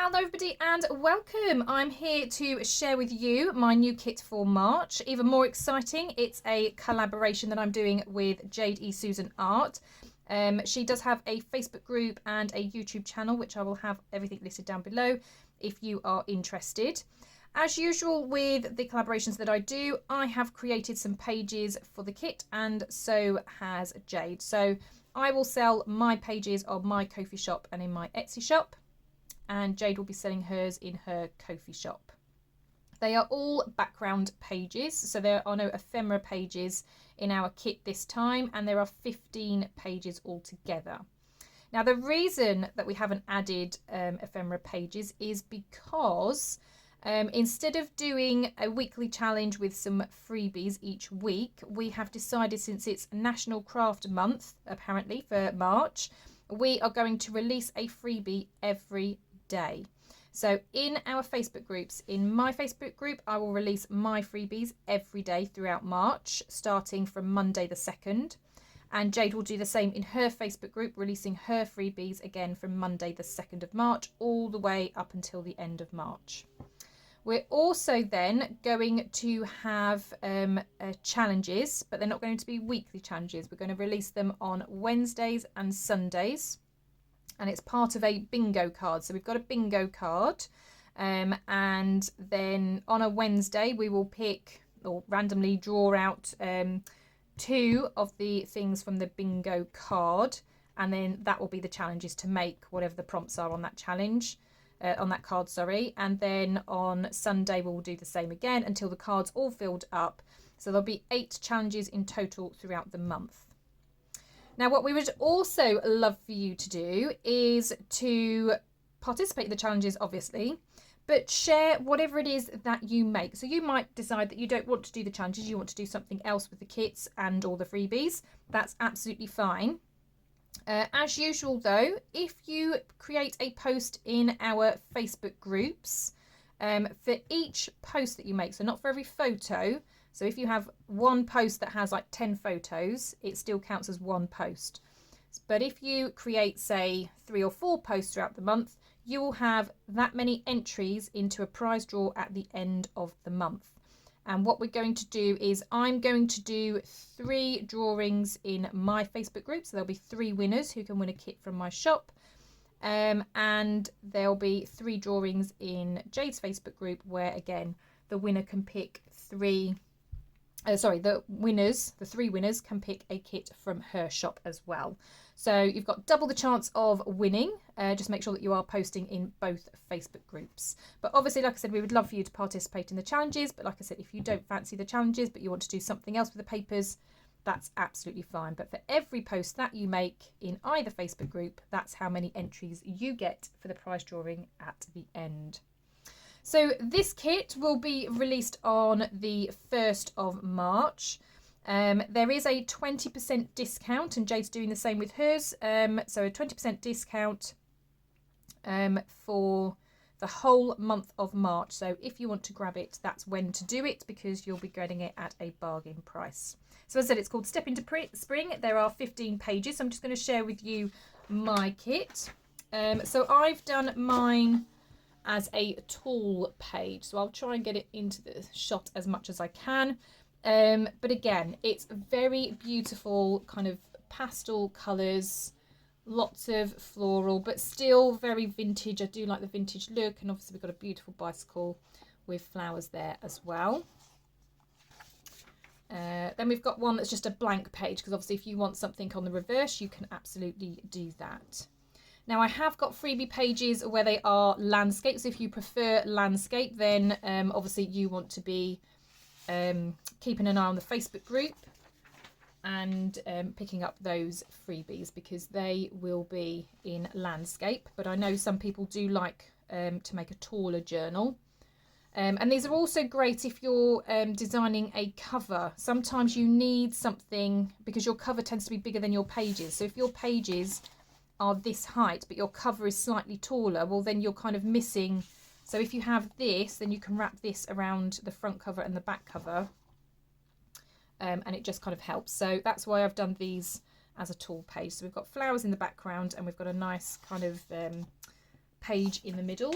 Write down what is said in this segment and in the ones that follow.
Hello everybody and welcome. I'm here to share with you my new kit for March. Even more exciting, it's a collaboration that I'm doing with Jade Suzanne Art. She does have a Facebook group and a YouTube channel, which I will have everything listed down below if you are interested. As usual with the collaborations that I do, I have created some pages for the kit and so has Jade. So I will sell my pages on my KoFi shop and in my Etsy shop, and Jade will be selling hers in her KoFi shop. They are all background pages, so there are no ephemera pages in our kit this time, and there are 15 pages altogether. Now the reason that we haven't added ephemera pages is because instead of doing a weekly challenge with some freebies each week, we have decided, since it's National Craft Month apparently for March, we are going to release a freebie every day. So in our Facebook groups, in my Facebook group, I will release my freebies every day throughout March, starting from Monday the 2nd. And Jade will do the same in her Facebook group, releasing her freebies again from Monday the 2nd of March, all the way up until the end of March. We're also then going to have challenges, but they're not going to be weekly challenges. We're going to release them on Wednesdays and Sundays. And it's part of a bingo card. So we've got a bingo card, and then on a Wednesday we will pick or randomly draw out 2 of the things from the bingo card, and then that will be the challenges to make, whatever the prompts are on that challenge, on that card, sorry. And then on Sunday we'll do the same again until the card's all filled up. So there'll be 8 challenges in total throughout the month. Now, what we would also love for you to do is to participate in the challenges, obviously, but share whatever it is that you make. So you might decide that you don't want to do the challenges, you want to do something else with the kits and all the freebies. That's absolutely fine. As usual, though, if you create a post in our Facebook groups, for each post that you make, so not for every photo. So if you have one post that has like 10 photos, it still counts as one post. But if you create, say, 3 or 4 posts throughout the month, you will have that many entries into a prize draw at the end of the month. And what we're going to do is I'm going to do 3 drawings in my Facebook group. So there'll be 3 winners who can win a kit from my shop. And there'll be 3 drawings in Jade's Facebook group where, again, the winner can pick 3... the 3 winners can pick a kit from her shop as well. So you've got double the chance of winning. Just make sure that you are posting in both Facebook groups. But obviously, like I said, we would love for you to participate in the challenges. But like I said, if you don't fancy the challenges, but you want to do something else with the papers, that's absolutely fine. But for every post that you make in either Facebook group, that's how many entries you get for the prize drawing at the end. So this kit will be released on the 1st of March. There is a 20% discount, and Jade's doing the same with hers. So a 20% discount for the whole month of March. So if you want to grab it, that's when to do it, because you'll be getting it at a bargain price. So as I said, it's called Step Into Spring. There are 15 pages. So I'm just going to share with you my kit. So I've done mine as a tool page, so I'll try and get it into the shot as much as I can, but again, it's very beautiful kind of pastel colours, lots of floral, but still very vintage. I do like the vintage look, and obviously we've got a beautiful bicycle with flowers there as well. Then we've got one that's just a blank page, because obviously if you want something on the reverse, you can absolutely do that. Now I have got freebie pages where they are landscapes. If you prefer landscape, then obviously you want to be keeping an eye on the Facebook group and picking up those freebies, because they will be in landscape. But I know some people do like to make a taller journal. And these are also great if you're designing a cover. Sometimes you need something, because your cover tends to be bigger than your pages. So if your pages are this height but your cover is slightly taller, well then you're kind of missing. So if you have this, then you can wrap this around the front cover and the back cover, and it just kind of helps. So that's why I've done these as a tool page. So we've got flowers in the background, and we've got a nice kind of page in the middle.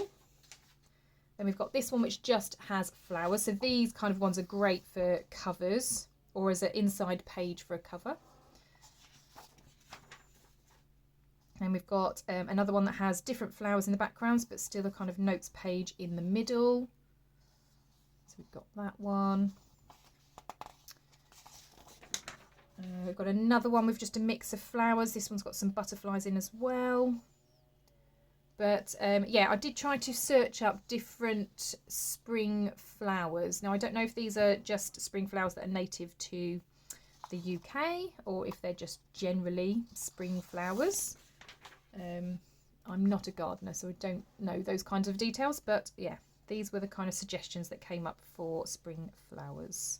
Then we've got this one which just has flowers. So these kind of ones are great for covers or as an inside page for a cover. And we've got another one that has different flowers in the backgrounds, but still a kind of notes page in the middle. So we've got that one. We've got another one with just a mix of flowers. This one's got some butterflies in as well. But yeah, I did try to search up different spring flowers. Now, I don't know if these are just spring flowers that are native to the UK or if they're just generally spring flowers. I'm not a gardener, so I don't know those kinds of details. But yeah, these were the kind of suggestions that came up for spring flowers.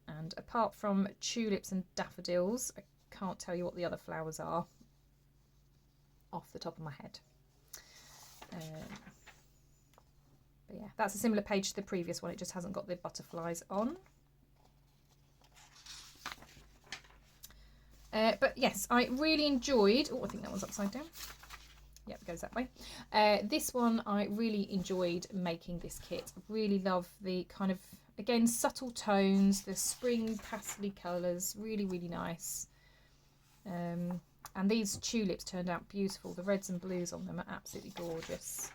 And apart from tulips and daffodils, I can't tell you what the other flowers are off the top of my head. But yeah, that's a similar page to the previous one. It just hasn't got the butterflies on. But yes, I really enjoyed... Oh, I think that one's upside down. Yep, it goes that way. This one, I really enjoyed making this kit. I really love the kind of, again, subtle tones, the spring pastely colours. Really, really nice. And these tulips turned out beautiful. The reds and blues on them are absolutely gorgeous.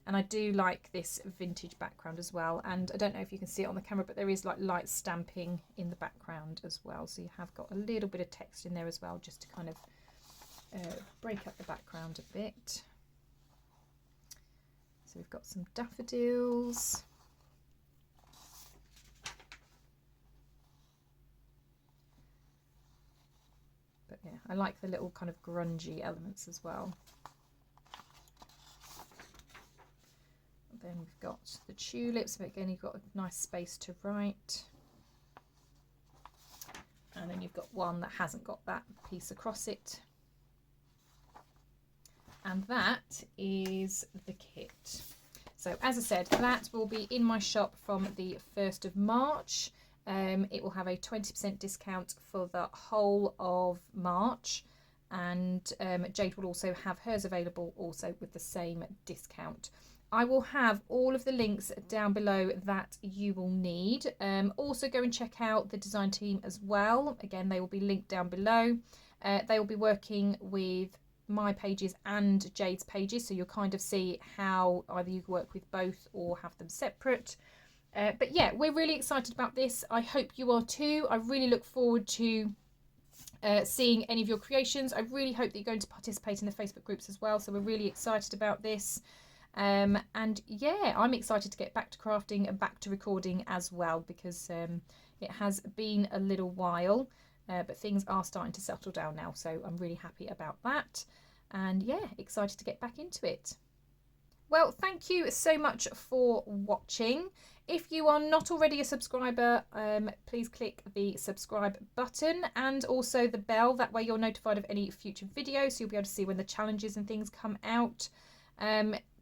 And I do like this vintage background as well. And I don't know if you can see it on the camera, but there is like light stamping in the background as well. So you have got a little bit of text in there as well, just to kind of break up the background a bit. So we've got some daffodils. But yeah, I like the little kind of grungy elements as well. Then we've got the tulips, but again you've got a nice space to write. And then you've got one that hasn't got that piece across it. And that is the kit. So as I said, that will be in my shop from the 1st of March. It will have a 20% discount for the whole of March. And Jade will also have hers available also with the same discount. I will have all of the links down below that you will need. Also go and check out the design team as well. Again, they will be linked down below. They will be working with my pages and Jade's pages, so you'll kind of see how either you work with both or have them separate. But yeah, we're really excited about this. I hope you are too. I really look forward to seeing any of your creations. I really hope that you're going to participate in the Facebook groups as well. So we're really excited about this. And yeah, I'm excited to get back to crafting and back to recording as well, because it has been a little while, but things are starting to settle down now, so I'm really happy about that. And yeah, excited to get back into it. Well, thank you so much for watching. If you are not already a subscriber, please click the subscribe button and also the bell. That way you're notified of any future videos, so you'll be able to see when the challenges and things come out.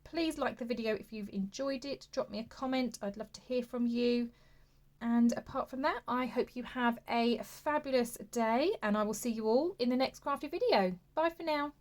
Please like the video if you've enjoyed it. Drop me a comment. I'd love to hear from you. And apart from that, I hope you have a fabulous day, and I will see you all in the next crafty video. Bye for now.